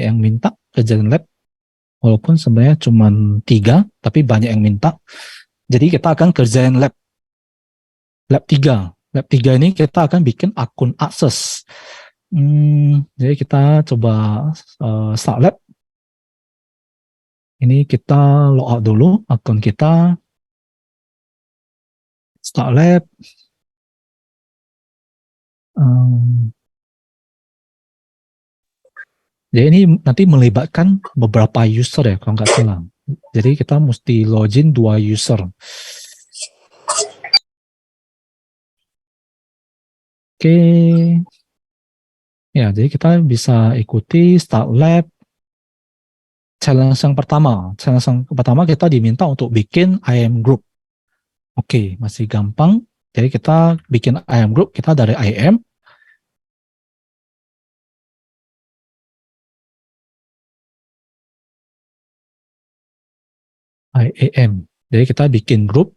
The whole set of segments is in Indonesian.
yang minta kerjaan lab, walaupun sebenarnya cuma 3, tapi banyak yang minta. Jadi kita akan kerjain lab 3. Lab 3 ini kita akan bikin akun akses. Jadi kita coba start lab. Ini kita logout dulu akun kita. Start lab. Jadi ini nanti melibatkan beberapa user ya, kalau nggak salah. Jadi kita mesti login 2 user. Oke. Ya, jadi kita bisa ikuti start lab. Challenge yang pertama kita diminta untuk bikin IM group. Oke, masih gampang. Jadi kita bikin IM group, kita dari IM. IAM. Jadi kita bikin grup.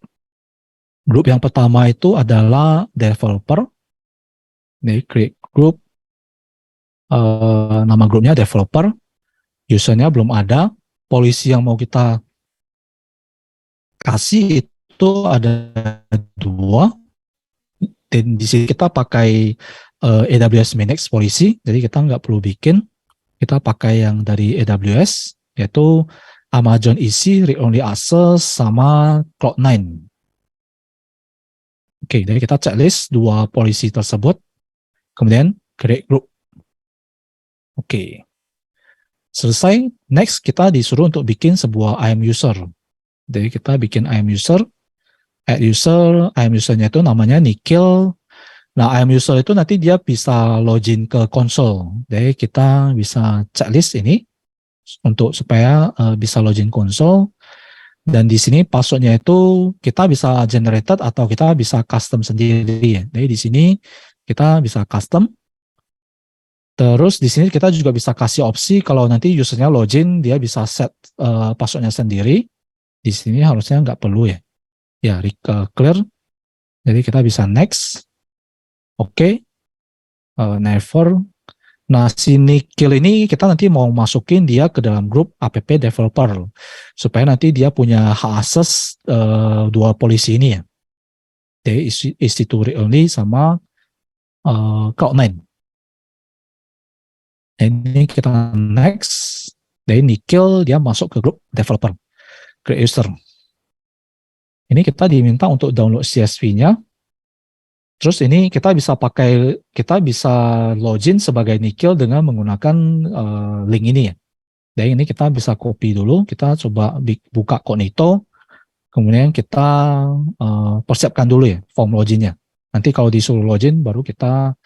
Grup yang pertama itu adalah developer. Jadi create group. Nama grupnya developer. Usernya belum ada. Polisi yang mau kita kasih itu ada 2. Dan di sini kita pakai AWS Managed Policy. Jadi kita nggak perlu bikin. Kita pakai yang dari AWS, yaitu Amazon EC, Read Only Access, sama Cloud9. Oke, jadi kita checklist 2 polisi tersebut, kemudian create group. Oke. Selesai, next kita disuruh untuk bikin sebuah IAM user. Jadi kita bikin IAM user, add user, IAM usernya itu namanya Nikhil. Nah, IAM user itu nanti dia bisa login ke konsol. Jadi kita bisa checklist ini untuk supaya bisa login konsol. Dan di sini passwordnya itu kita bisa generated atau kita bisa custom sendiri ya. Jadi di sini kita bisa custom. Terus di sini kita juga bisa kasih opsi kalau nanti usernya login dia bisa set passwordnya sendiri. Di sini harusnya nggak perlu ya. Ya, clear. Jadi kita bisa next. Oke. Never. Nah, si Nikhil ini kita nanti mau masukin dia ke dalam grup app developer supaya nanti dia punya hak akses 2 polisi ini ya. Jadi EC2 read only sama Cloud9. Ini kita next. Dari Nikhil dia masuk ke grup developer, create user. Ini kita diminta untuk download CSV-nya. Terus ini kita bisa login sebagai Nikhil dengan menggunakan link ini ya. Dan ini kita bisa copy dulu, kita coba buka Cognito, kemudian kita persiapkan dulu ya form loginnya. Nanti kalau disuruh login baru kita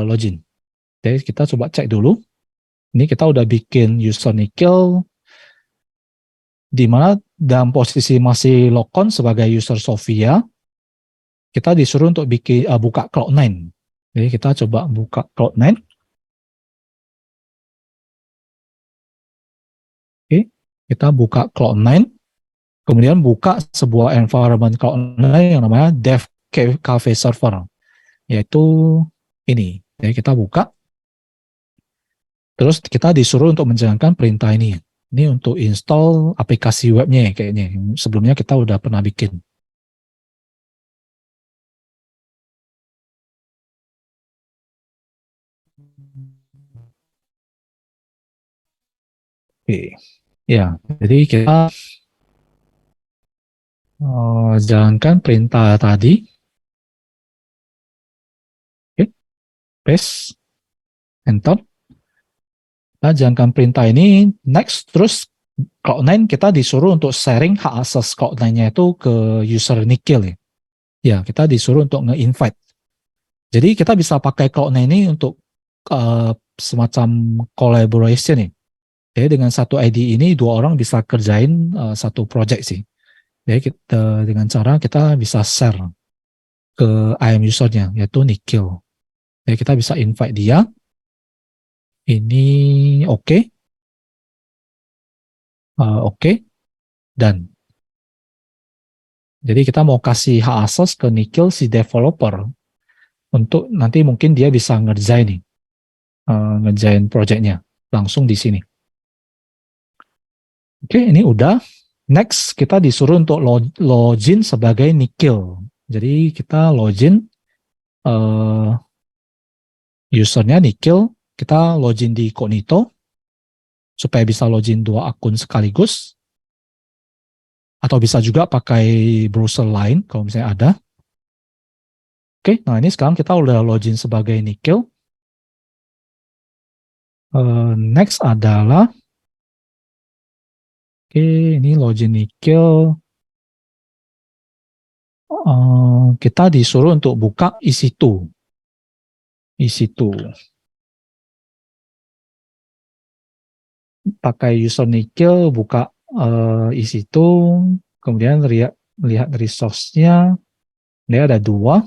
login. Jadi kita coba cek dulu. Ini kita udah bikin user Nikhil, di mana dalam posisi masih logon sebagai user Sofia. Kita disuruh untuk buka Cloud9. Jadi kita coba buka Cloud9. Oke, kita buka Cloud9. Kemudian buka sebuah environment Cloud9 yang namanya Dev Cafe Server. Yaitu ini. Jadi kita buka. Terus kita disuruh untuk menjalankan perintah ini. Ini untuk install aplikasi webnya ya kayaknya. Sebelumnya kita udah pernah bikin. Oke, ya, jadi kita jalankan perintah tadi. Oke, paste, enter. Kita jalankan perintah ini, next, terus Cloud9 kita disuruh untuk sharing hak akses Cloud9-nya itu ke user Nikhil ya. Ya, kita disuruh untuk nge-invite. Jadi kita bisa pakai Cloud9 ini untuk semacam collaboration nih. Jadi dengan satu ID ini 2 orang bisa kerjain satu project sih. Jadi dengan cara kita bisa share ke IAM usernya, yaitu Nikhil. Jadi kita bisa invite dia. Ini oke. Oke. Dan jadi kita mau kasih hak akses ke Nikhil si developer untuk nanti mungkin dia bisa ngerjain nih, ngerjain projectnya. langsung di sini. Oke, ini udah. Next, kita disuruh untuk login sebagai Nikhil. Jadi kita login usernya Nikhil, kita login di Cognito supaya bisa login 2 akun sekaligus. Atau bisa juga pakai browser lain kalau misalnya ada. Oke, nah ini sekarang kita udah login sebagai Nikhil. Next adalah, oke, ini login Nikhil. Kita disuruh untuk buka EC2. EC2. Pakai user Nikhil, buka EC2, kemudian lihat resource-nya. Dia ada 2.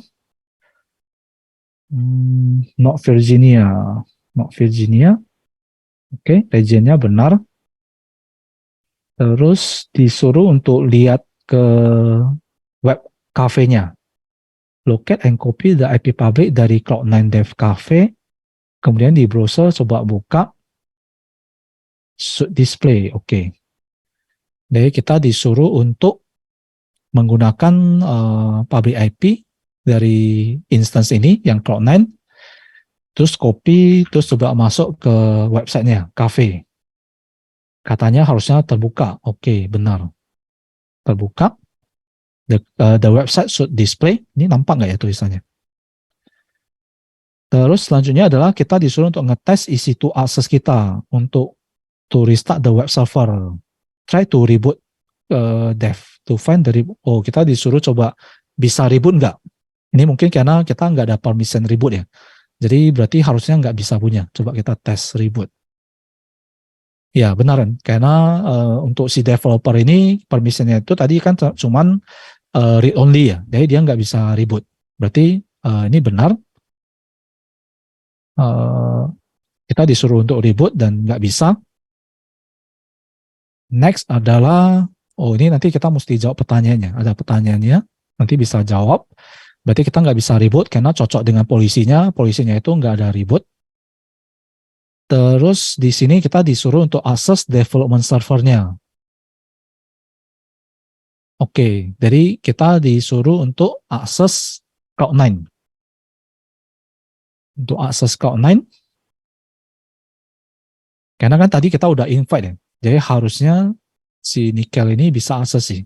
Not Virginia. Not Virginia. Oke, region-nya benar. Terus disuruh untuk lihat ke web cafe-nya. Locate and copy the IP public dari Cloud9 Dev Cafe. Kemudian di browser coba buka display. Oke. Jadi kita disuruh untuk menggunakan public IP dari instance ini yang Cloud9. Terus copy, terus coba masuk ke websitenya, cafe. Katanya harusnya terbuka. Oke, benar. Terbuka. The website should display. Ini nampak nggak ya tulisannya? Terus selanjutnya adalah kita disuruh untuk ngetes EC2 access kita untuk to restart the web server. Try to reboot dev to find the reboot. Oh, kita disuruh coba bisa reboot nggak? Ini mungkin karena kita nggak ada permission reboot ya. Jadi berarti harusnya nggak bisa punya. Coba kita tes reboot. Ya benaran, karena untuk si developer ini permissionnya itu tadi kan cuman read only ya, jadi dia nggak bisa reboot. Berarti ini benar. Kita disuruh untuk reboot dan nggak bisa. Next adalah, oh ini nanti kita mesti jawab pertanyaannya. Ada pertanyaannya, nanti bisa jawab. Berarti kita nggak bisa reboot karena cocok dengan polisinya. Polisinya itu nggak ada reboot. Terus di sini kita disuruh untuk akses development servernya. Oke, jadi kita disuruh untuk akses Cloud9. Untuk akses Cloud9, karena kan tadi kita udah invite ya. Jadi harusnya si Nikhil ini bisa akses sih.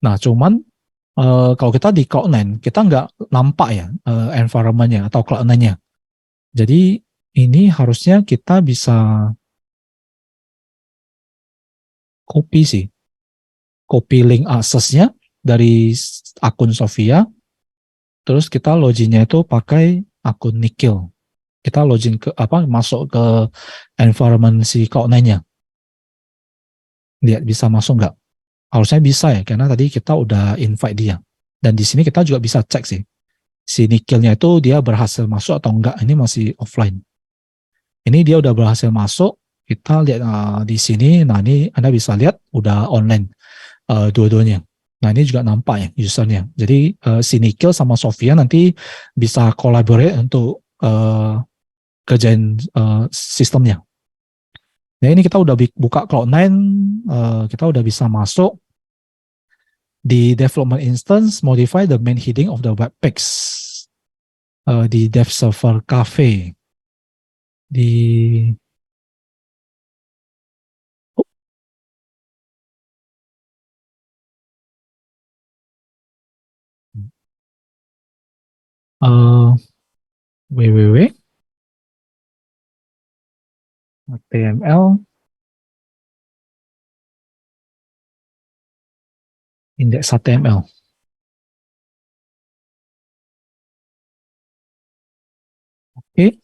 Nah, cuman kalau kita di Cloud9, kita nggak nampak ya environment-nya atau Cloud9-nya. Jadi ini harusnya kita bisa copy sih. Copy link aksesnya dari akun Sofia, terus kita loginnya itu pakai akun Nikhil. Kita login ke masuk ke environment si Cloud9-nya. Lihat bisa masuk nggak? Harusnya bisa ya, karena tadi kita udah invite dia. Dan di sini kita juga bisa cek sih. Si Nikhilnya itu dia berhasil masuk atau enggak. Ini masih offline. Ini dia udah berhasil masuk. Kita lihat di sini. Nah ini Anda bisa lihat udah online dua-duanya. Nah ini juga nampak ya usernya. Jadi si Nikhil sama Sofia nanti bisa collaborate untuk kerjain sistemnya. Nah ini kita udah buka Cloud9, kita udah bisa masuk di development instance, modify the main heading of the web page di dev server cafe. Di www HTML index HTML. Oke,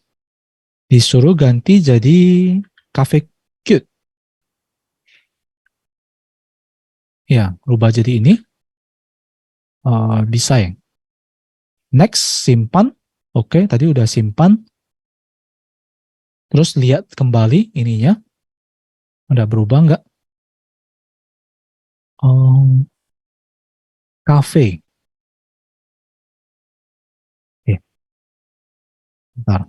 disuruh ganti jadi cafe cute. Ya, rubah jadi ini. Bisa ya. Next, simpan. Oke, tadi udah simpan. Terus lihat kembali ininya. Udah berubah nggak? Cafe. Oke, bentar.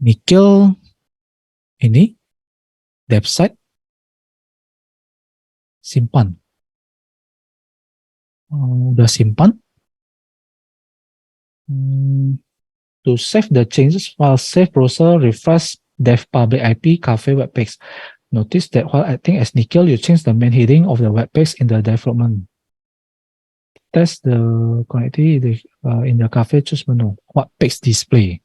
Nikhil ini dev site simpan. Udah simpan. To save the changes while save browser refresh dev public IP cafe web page. Notice that while acting as Nikhil, you change the main heading of the web page in the development. Test the connectivity in the cafe, choose menu. What page display?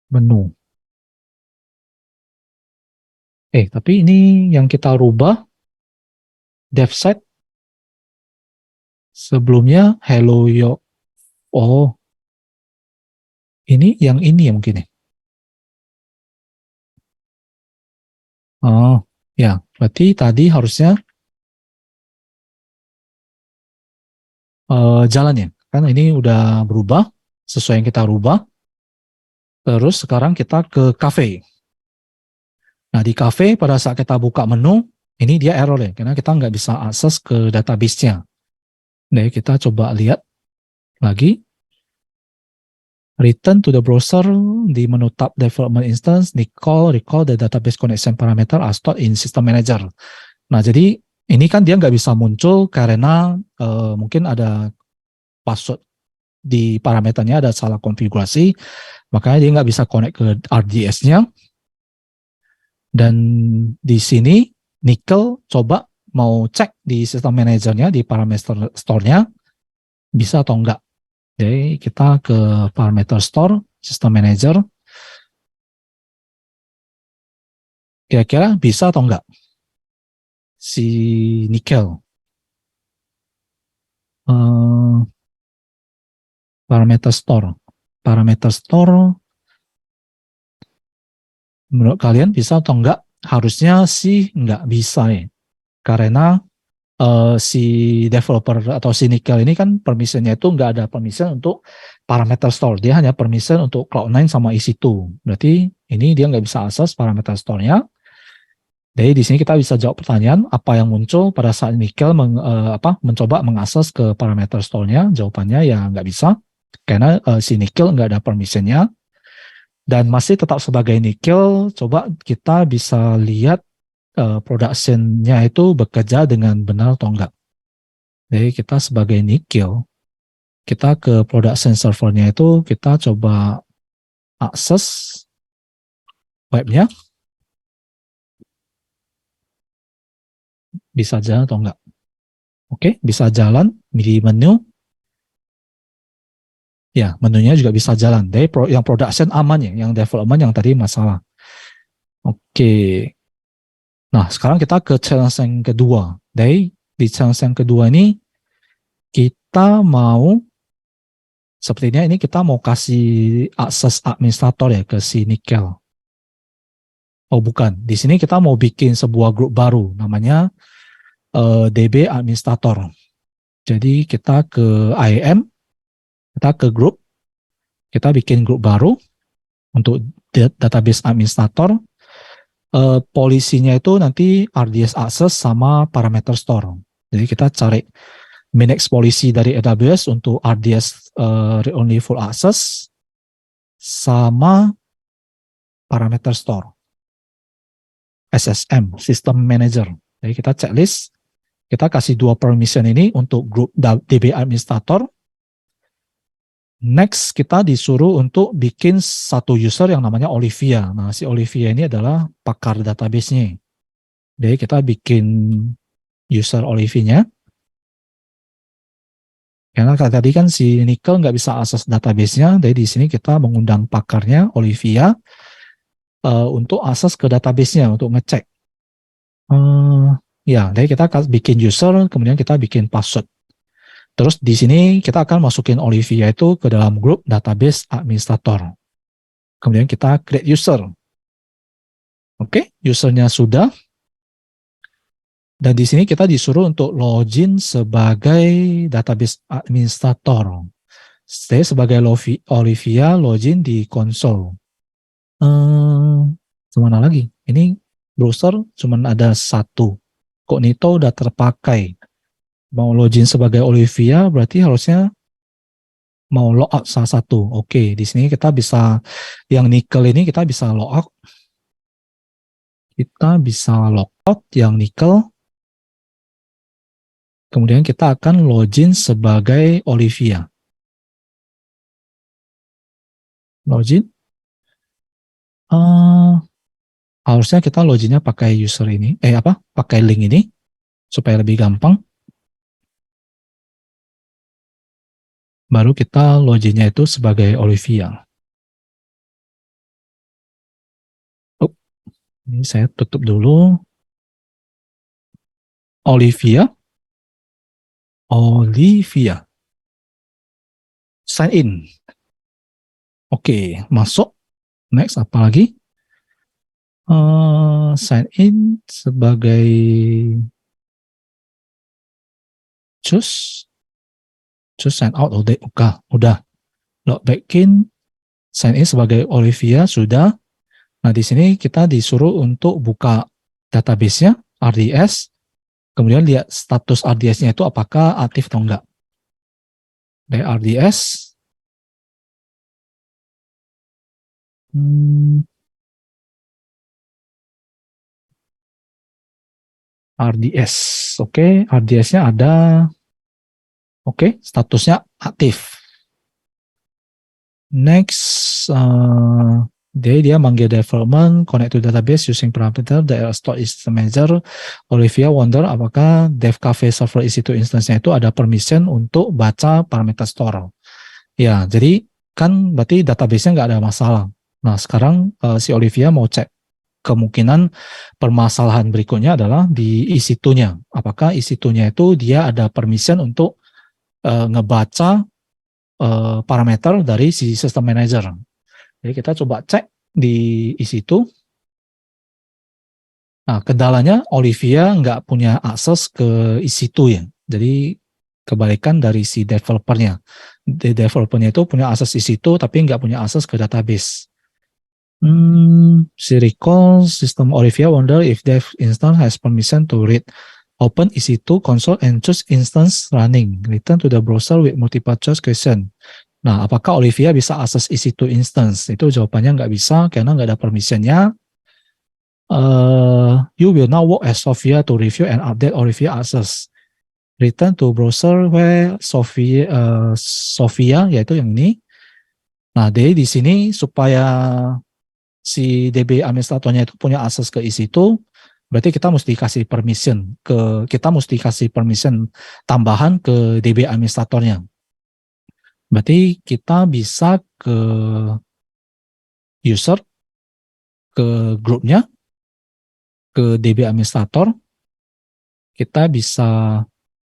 Menu. Tapi ini yang kita rubah dev site sebelumnya hello yo. Oh, ini yang ini ya mungkin ya. Oh, ya. Berarti tadi harusnya jalan ya. Karena ini udah berubah sesuai yang kita rubah. Terus sekarang kita ke cafe. Nah, di cafe pada saat kita buka menu, ini dia error ya, karena kita nggak bisa akses ke database-nya. Nah, kita coba lihat lagi. Return to the browser di menu tab development instance, recall the database connection parameter are stored in system manager. Nah, jadi ini kan dia nggak bisa muncul karena mungkin ada password di parameternya ada salah konfigurasi, makanya dia nggak bisa connect ke RDS-nya. Dan di sini Nikhil coba mau cek di sistem manajernya, di parameter store-nya, bisa atau enggak. Jadi kita ke parameter store, sistem manager, kira-kira bisa atau enggak si Nikhil. Parameter store, menurut kalian bisa atau enggak? Harusnya sih enggak bisa ya, karena si developer atau si Nikhil ini kan permission-nya itu nggak ada permission untuk parameter store, dia hanya permission untuk Cloud9 sama EC2. Berarti ini dia nggak bisa akses parameter store-nya. Jadi di sini kita bisa jawab pertanyaan apa yang muncul pada saat Nikhil mencoba mengakses ke parameter store-nya. Jawabannya ya nggak bisa, karena si Nikhil nggak ada permission-nya. Dan masih tetap sebagai Nikhil, coba kita bisa lihat production-nya itu bekerja dengan benar atau enggak. Jadi kita sebagai Nikhil, kita ke production server-nya itu kita coba akses webnya, bisa jalan atau enggak. Oke, bisa jalan di menu. Ya, menunya juga bisa jalan. Jadi yang production aman ya, yang development yang tadi masalah. Oke. Nah, sekarang kita ke challenge yang kedua. Jadi di challenge yang kedua ini kita mau sepertinya ini kita mau kasih akses administrator ya ke si Nikhil. Oh bukan, di sini kita mau bikin sebuah grup baru namanya DB administrator. Jadi kita ke IAM, kita ke grup, kita bikin grup baru untuk database administrator. Polisinya itu nanti RDS access sama parameter store. Jadi kita cari manage policy dari AWS untuk RDS read only full access sama parameter store SSM system manager. Jadi kita checklist, kita kasih dua permission ini untuk grup DB administrator. Next kita disuruh untuk bikin satu user yang namanya Olivia. Nah si Olivia ini adalah pakar database-nya. Jadi kita bikin user Olivia-nya. Karena tadi kan si Nikhil nggak bisa akses database-nya, jadi di sini kita mengundang pakarnya Olivia untuk akses ke database-nya untuk ngecek. Ya, jadi kita bikin user, kemudian kita bikin password. Terus di sini kita akan masukin Olivia itu ke dalam grup database administrator. Kemudian kita create user. Oke, usernya sudah. Dan di sini kita disuruh untuk login sebagai database administrator. Saya sebagai Olivia login di konsol. Kemana lagi? Ini browser cuma ada satu. Cognito udah terpakai. Mau login sebagai Olivia berarti harusnya mau logout salah satu. Oke, di sini kita bisa yang nikel ini kita bisa logout. Kita bisa logout yang nikel. Kemudian kita akan login sebagai Olivia. Login. Harusnya kita loginnya pakai user ini, pakai link ini supaya lebih gampang. Baru kita loginnya itu sebagai Olivia. Ini saya tutup dulu. Olivia. Sign in. Oke, masuk. Next, apa lagi? Sign in sebagai choose sign out. Udah. Log back in, sign in sebagai Olivia, sudah. Nah, di sini kita disuruh untuk buka database-nya, RDS, kemudian lihat status RDS-nya itu apakah aktif atau enggak. Dari RDS, oke, RDS-nya ada, oke, statusnya aktif. Next, dia manggil development, connect to database using parameter that are stored in system manager. Olivia wonder apakah dev cafe server EC2 instance-nya itu ada permission untuk baca parameter store. Ya, jadi kan berarti database-nya nggak ada masalah. Nah, sekarang si Olivia mau cek kemungkinan permasalahan berikutnya adalah di EC2-nya. Apakah EC2-nya itu dia ada permission untuk ngebaca parameter dari si system manager. Jadi kita coba cek di EC2. Nah, kendalanya Olivia nggak punya akses ke EC2 ya. Jadi kebalikan dari si developernya. Developernya itu punya akses EC2 tapi nggak punya akses ke database. Si recall system Olivia wonder if dev instance has permission to read open EC2 console and choose instance running. Return to the browser with multiple choice question. Nah, apakah Olivia bisa akses EC2 instance? Itu jawabannya nggak bisa karena nggak ada permission-nya. You will now work as Sophia to review and update Olivia access. Return to browser where Sophia, yaitu yang ini. Nah, jadi di sini supaya si DB administratornya itu punya akses ke EC2, berarti kita mesti kasih permission tambahan ke DB administratornya. Berarti kita bisa ke user, ke grupnya, ke DB administrator, kita bisa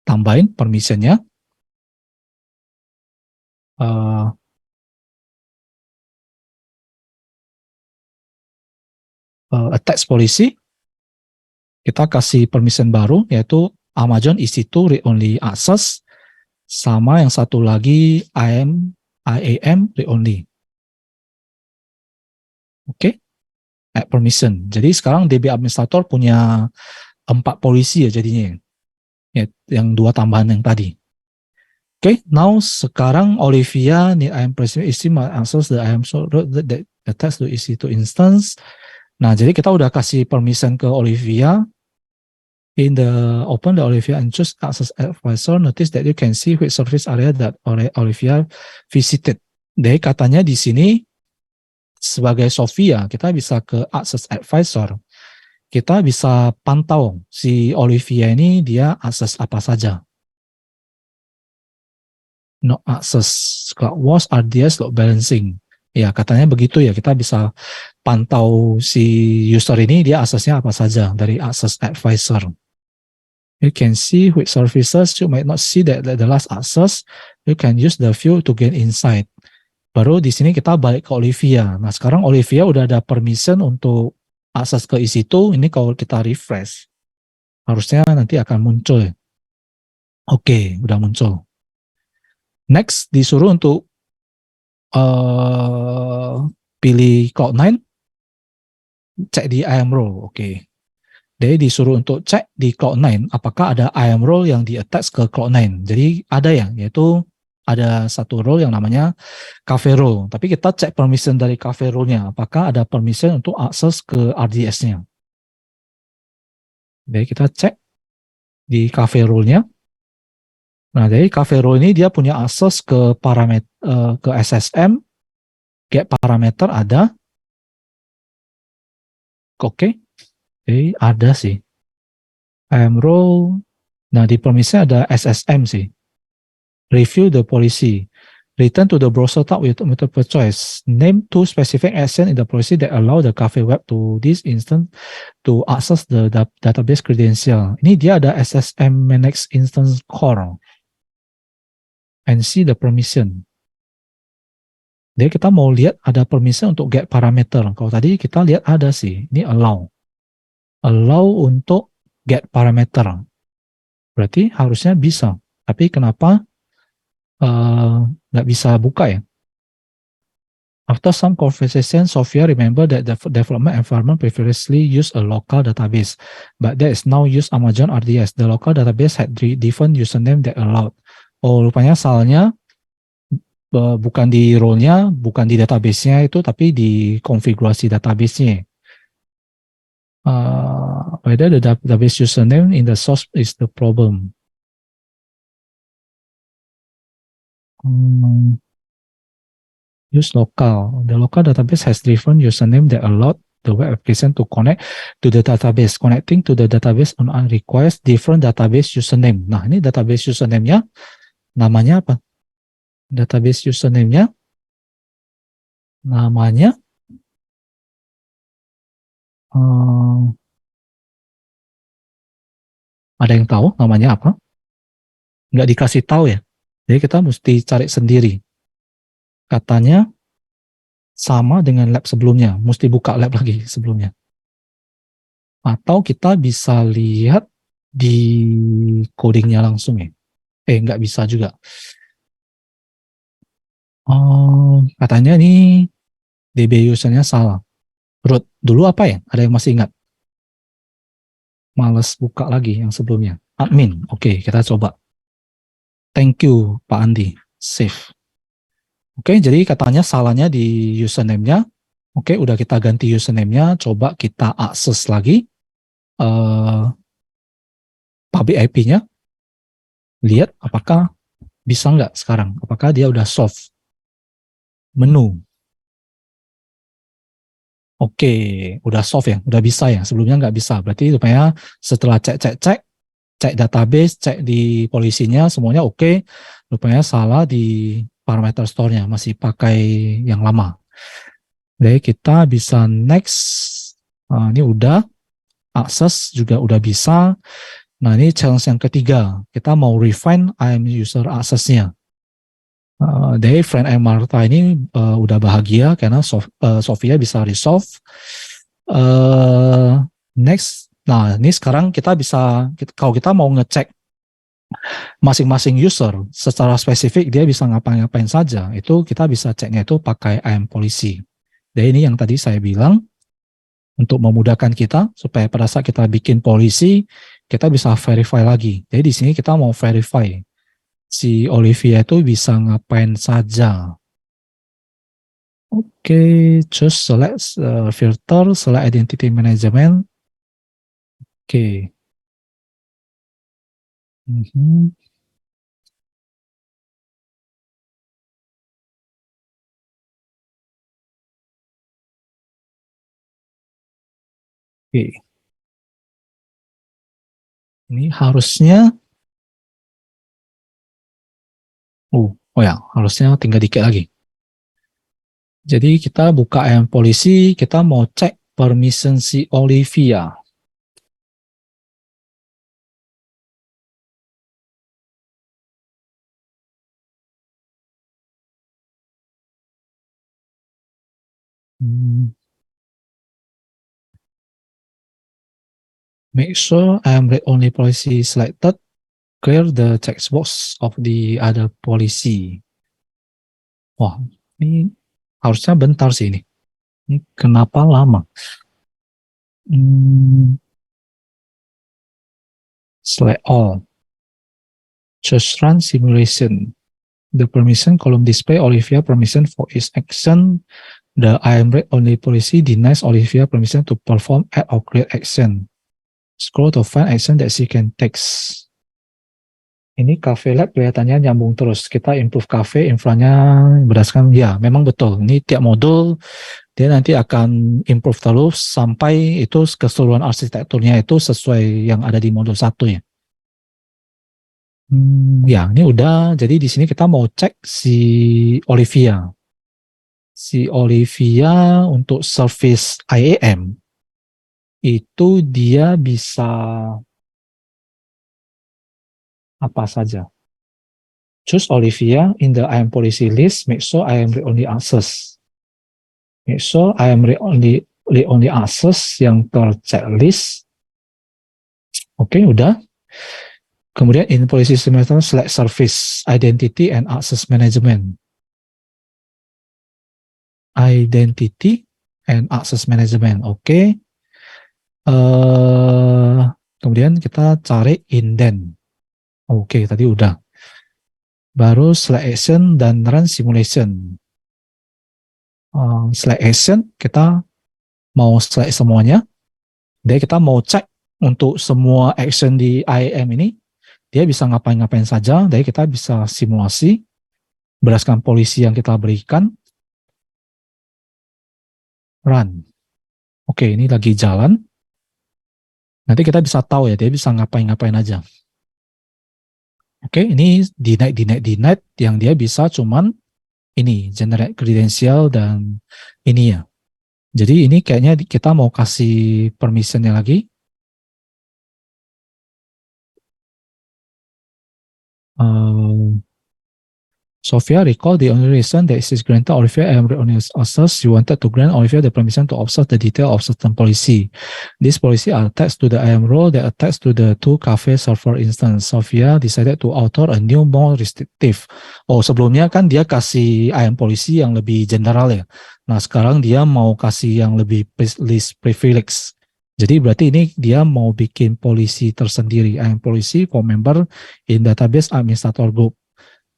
tambahin permissionnya. Attach policy, kita kasih permission baru, yaitu Amazon EC2 read only access, sama yang satu lagi IAM read only. Oke, add permission. Jadi sekarang DB administrator punya 4 polisi ya jadinya. Ya, yang 2 tambahan yang tadi. Oke, now sekarang Olivia need IAM permission isi access the IAM that attached to EC2 instance. Nah, jadi kita udah kasih permission ke Olivia. In the open the Olivia and choose access advisor, notice that you can see which service area that Olivia visited. Jadi katanya di sini sebagai Sophia kita bisa ke access advisor. Kita bisa pantau si Olivia ini dia akses apa saja. No access, CloudWatch, RDS, load balancing. Ya katanya begitu ya, kita bisa pantau si user ini dia aksesnya apa saja dari access advisor. You can see which services you might not see that the last access. You can use the view to gain insight. Baru di sini kita balik ke Olivia. Nah sekarang Olivia udah ada permission untuk akses ke EC2. Ini kalau kita refresh, harusnya nanti akan muncul. Oke, udah muncul. Next disuruh untuk pilih Cloud9, cek di IAM role. Oke. Jadi disuruh untuk cek di Cloud9 apakah ada IAM role yang di-attach ke Cloud9. Jadi ada ya, yaitu ada satu role yang namanya cafe role. Tapi kita cek permission dari cafe role-nya. Apakah ada permission untuk akses ke RDS-nya. Jadi kita cek di cafe role-nya. Nah, dari cafe role ini dia punya akses ke parameter ke SSM, get parameter ada. Oke. Jadi ada sih. Role. Nah, di permission ada SSM sih. Review the policy. Return to the browser tab with multiple choice. Name two specific actions in the policy that allow the cafe web to this instance to access the database credential. Ini dia ada SSM manage instance core. And see the permission. Jadi kita mau lihat ada permission untuk get parameter. Kalau tadi kita lihat ada sih. Ini allow. Allow untuk get parameter. Berarti harusnya bisa. Tapi kenapa nggak bisa buka ya? After some conversation, Sophia remember that the development environment previously used a local database, but that is now used Amazon RDS. The local database had different username that allowed. Oh, rupanya salahnya bukan di role-nya, bukan di database-nya itu, tapi di konfigurasi database-nya. Whether the database username in the source is the problem. Use local. The local database has different username that allowed the web application to connect to the database. Connecting to the database on requires different database username. Nah, ini database username-nya namanya apa? Database username-nya namanya ada yang tahu namanya apa? Nggak dikasih tahu ya. Jadi kita mesti cari sendiri. Katanya sama dengan lab sebelumnya, mesti buka lab lagi sebelumnya. Atau kita bisa lihat di codingnya langsung ya. Nggak bisa juga. Katanya ini DB usernya salah. Root dulu apa ya? Ada yang masih ingat? Males buka lagi yang sebelumnya. Admin, oke, kita coba. Thank you, Pak Andi. Save. Oke, jadi katanya salahnya di username-nya. Oke, udah kita ganti username-nya. Coba kita akses lagi public IP-nya. Lihat apakah bisa nggak sekarang. Apakah dia udah solve. Menu. Oke, udah solve ya. Udah bisa ya. Sebelumnya nggak bisa. Berarti rupanya setelah cek database, cek di polisinya, semuanya oke. Rupanya salah di parameter store-nya. Masih pakai yang lama. Jadi kita bisa next. Ini udah. Akses juga udah bisa. Nah, ini challenge yang ketiga. Kita mau refine IAM user access-nya. Dari Friend and Martha ini udah bahagia karena Sofia bisa resolve. Next. Nah, ini sekarang kita bisa, kalau kita mau ngecek masing-masing user secara spesifik dia bisa ngapain-ngapain saja, itu kita bisa ceknya itu pakai IAM policy. Jadi ini yang tadi saya bilang, untuk memudahkan kita supaya pada saat kita bikin polisi kita bisa verify lagi. Jadi di sini kita mau verify si Olivia itu bisa ngapain saja. Oke, choose select filter, select identity management. Oke. Oke. Ini harusnya oh ya, harusnya tinggal dikit lagi. Jadi kita buka IAM polisi, kita mau cek permission si Olivia. Make sure IAM read only policy selected. Clear the checkbox of the other policy. Wah, ini harusnya bentar sih ini. Ini kenapa lama? Select all. Just run simulation. The permission column display Olivia permission for its action. The I am read only policy denies Olivia permission to perform act or create action. Scroll to find action that she can take. Ini Cafe Lab kelihatannya nyambung terus. Kita improve Cafe, infranya berdasarkan, ya memang betul. Ini tiap modul dia nanti akan improve terus sampai itu keseluruhan arsitekturnya itu sesuai yang ada di modul 1 ya. Ya, ini udah. Jadi di sini kita mau cek si Olivia. Si Olivia untuk service IAM itu dia bisa apa saja. Choose Olivia in the IAM policy list. Make sure IAM read only access. Make sure IAM read only access yang terchecklist. Oke, udah. Kemudian in policy semester select service identity and access management. Identity and access management. Oke. Kemudian kita cari indent. Oke, tadi udah. Baru select action dan run simulation. Select action, kita mau select semuanya. Jadi kita mau cek untuk semua action di IAM ini, dia bisa ngapain-ngapain saja. Jadi kita bisa simulasi berdasarkan polisi yang kita berikan. Run. Oke, ini lagi jalan. Nanti kita bisa tahu ya, dia bisa ngapain-ngapain aja. Oke, ini denied yang dia bisa cuman ini, generate credential dan ini ya. Jadi ini kayaknya kita mau kasih permissionnya lagi. Sophia recall the only reason that is granted Olivia and only access you wanted to grant Olivia the permission to observe the detail of certain policy. This policy are attached to the IAM role that attached to the two cafe server instance. Sophia decided to author a new more restrictive. Oh, sebelumnya kan dia kasih IAM policy yang lebih general ya. Nah, sekarang dia mau kasih yang lebih list privilege. Jadi berarti ini dia mau bikin policy tersendiri, IAM policy for member in database administrator group.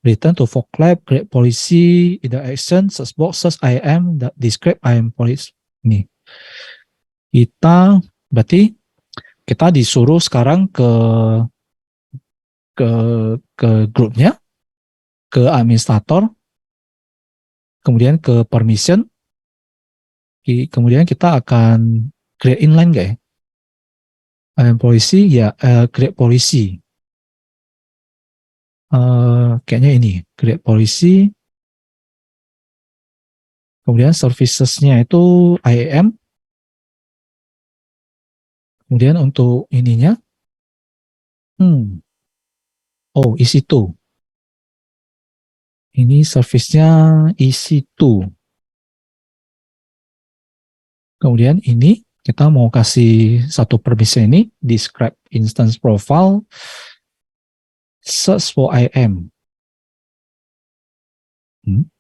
Return to Fog Lab, create policy, interaction, search box, search IAM, describe IAM policy. Ini. Berarti kita disuruh sekarang ke grupnya, ke administrator, kemudian ke permission, kemudian kita akan create inline nggak ya? IAM policy, ya create policy. Kayaknya ini create policy, kemudian servicesnya itu IAM, kemudian untuk ininya EC2, ini servicenya EC2, kemudian ini kita mau kasih satu permission ini, describe instance profile, search for IAM. Oke.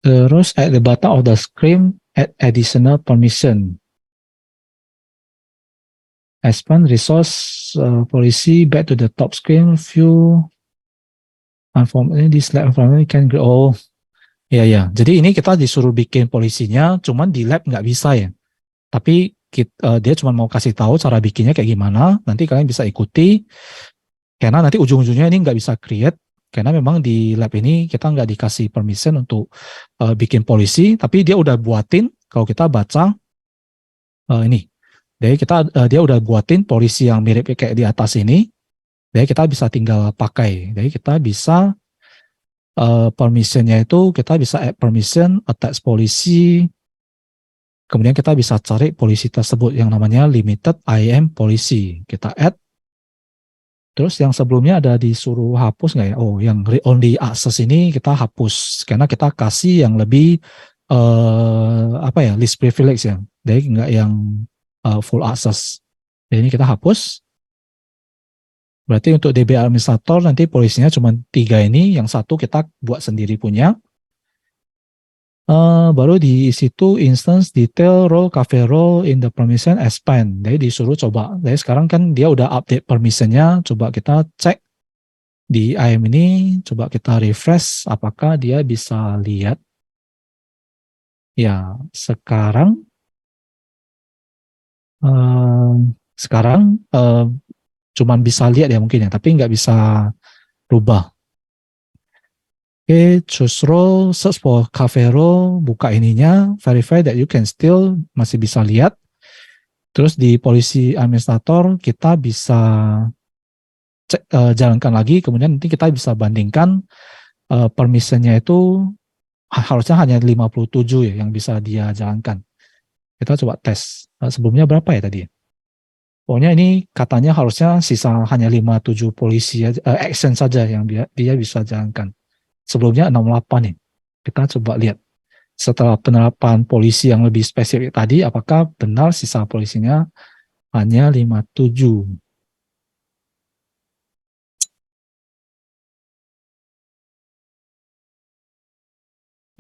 Terus at the bottom of the screen, add additional permission. Expand resource policy back to the top screen view. Unfortunately, this lab environment can grow. Ya. Jadi ini kita disuruh bikin polisinya, cuman di lab nggak bisa ya. Tapi dia cuma mau kasih tahu cara bikinnya kayak gimana. Nanti kalian bisa ikuti. Karena nanti ujung-ujungnya ini nggak bisa create. Karena memang di lab ini kita nggak dikasih permission untuk bikin polisi. Tapi dia udah buatin, kalau kita baca ini. Jadi dia udah buatin polisi yang mirip kayak di atas ini. Jadi kita bisa tinggal pakai. Jadi kita bisa permissionnya itu kita bisa add permission, attach polisi, kemudian kita bisa cari polisi tersebut yang namanya limited IAM policy. Kita add. Terus yang sebelumnya ada disuruh hapus nggak ya? Oh, yang read only access ini kita hapus karena kita kasih yang lebih list privilege ya. Jadi nggak yang full access. Jadi ini kita hapus. Berarti untuk DB administrator nanti polisinya cuma 3 ini, yang satu kita buat sendiri punya. Baru di situ instance detail role cafe role in the permission expand. Jadi disuruh coba. Jadi sekarang kan dia udah update permissionnya. Coba kita cek di IAM ini. Coba kita refresh. Apakah dia bisa lihat? Ya, sekarang cuman bisa lihat ya mungkin ya, tapi nggak bisa rubah. Oke, choose role, search for cafe role, buka ininya, verify that you can still masih bisa lihat. Terus di policy administrator kita bisa jalankan lagi, kemudian nanti kita bisa bandingkan permissionnya itu harusnya hanya 57 ya yang bisa dia jalankan. Kita coba tes. Sebelumnya berapa ya tadi? Pokoknya ini katanya harusnya sisa hanya 57 polisi action saja yang dia bisa jalankan. Sebelumnya 68 nih. Kita coba lihat. Setelah penerapan polisi yang lebih spesifik tadi, apakah benar sisa polisinya hanya 57?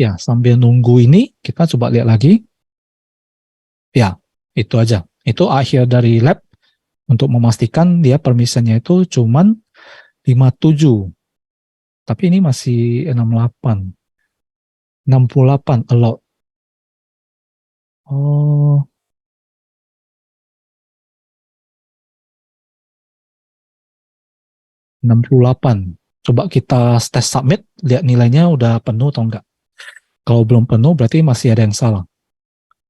Ya, sambil nunggu ini, kita coba lihat lagi. Ya, itu aja. Itu akhir dari lab untuk memastikan dia permissionnya itu cuman 57. Tapi ini masih 68. 68 allowed. Oh, 68. Coba kita tes submit, lihat nilainya udah penuh atau enggak. Kalau belum penuh berarti masih ada yang salah.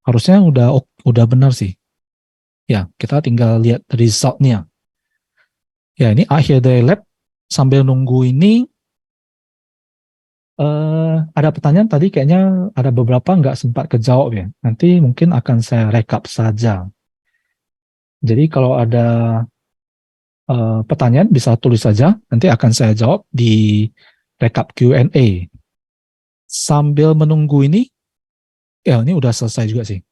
Harusnya udah benar sih. Ya, kita tinggal lihat resultnya. Ya, ini akhir dari lab. Sambil nunggu ini, ada pertanyaan tadi kayaknya ada beberapa nggak sempat kejawab ya. Nanti mungkin akan saya rekap saja. Jadi kalau ada pertanyaan bisa tulis saja. Nanti akan saya jawab di rekap Q&A. Sambil menunggu ini, ya ini udah selesai juga sih.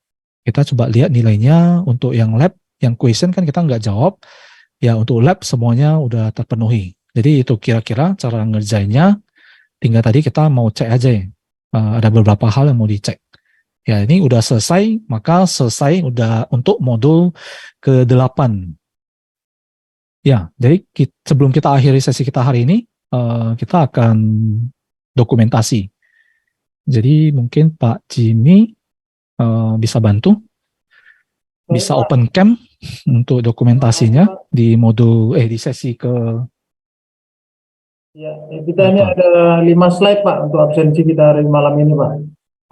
Kita coba lihat nilainya untuk yang lab, yang question kan kita nggak jawab. Ya untuk lab semuanya udah terpenuhi. Jadi itu kira-kira cara ngerjainnya. Tinggal tadi kita mau cek aja ya. Ada beberapa hal yang mau dicek. Ya ini udah selesai, maka selesai udah untuk modul ke-8. Ya, jadi sebelum kita akhiri sesi kita hari ini, kita akan dokumentasi. Jadi mungkin Pak Jimmy bisa bantu, bisa open cam untuk dokumentasinya di modul di sesi ke. Ya, kita ini ada 5 slide Pak untuk absensi kita hari malam ini Pak.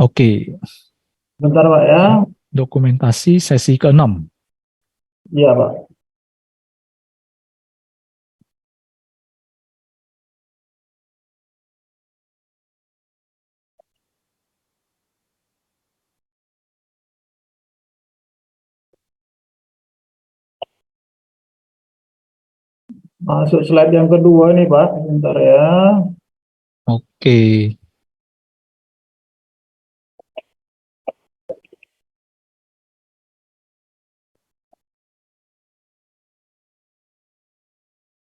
Oke. Bentar Pak ya. Dokumentasi sesi ke-6. Iya Pak. Masuk slide yang kedua nih Pak, bentar ya. Oke.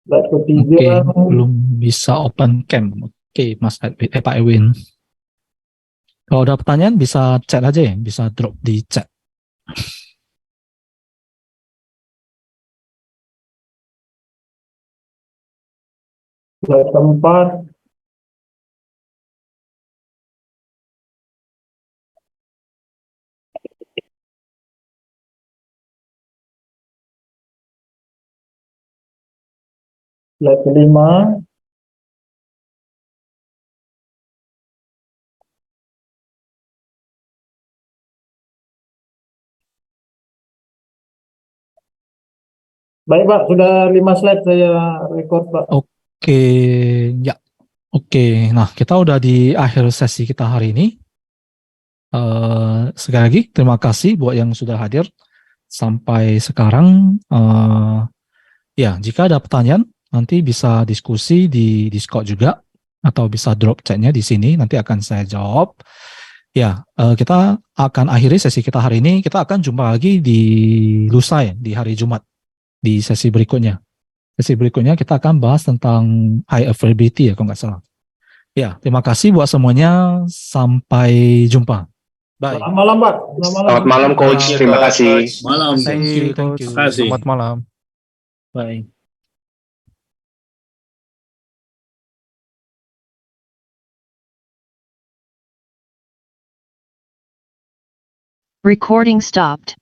Slide ketiga. Oke, belum bisa open cam. Oke, Mas Edwin, Pak Edwin. Kalau ada pertanyaan bisa chat aja ya, bisa drop di chat. Slide keempat. Slide kelima. Baik Pak, sudah 5 slide saya record Pak. Oke, ya. Oke, nah kita udah di akhir sesi kita hari ini. Sekali lagi terima kasih buat yang sudah hadir sampai sekarang. Ya, jika ada pertanyaan nanti bisa diskusi di Discord juga atau bisa drop chatnya di sini. Nanti akan saya jawab. Ya, kita akan akhiri sesi kita hari ini. Kita akan jumpa lagi di lusa ya, di hari Jumat di sesi berikutnya. Sesi berikutnya kita akan bahas tentang high availability ya kalau nggak salah. Ya, terima kasih buat semuanya. Sampai jumpa. Bye. Selamat malam, Pak. Selamat malam. Selamat malam, Coach. Terima kasih. Malam. Thank you. Terima kasih. Selamat malam. Bye. Recording stopped.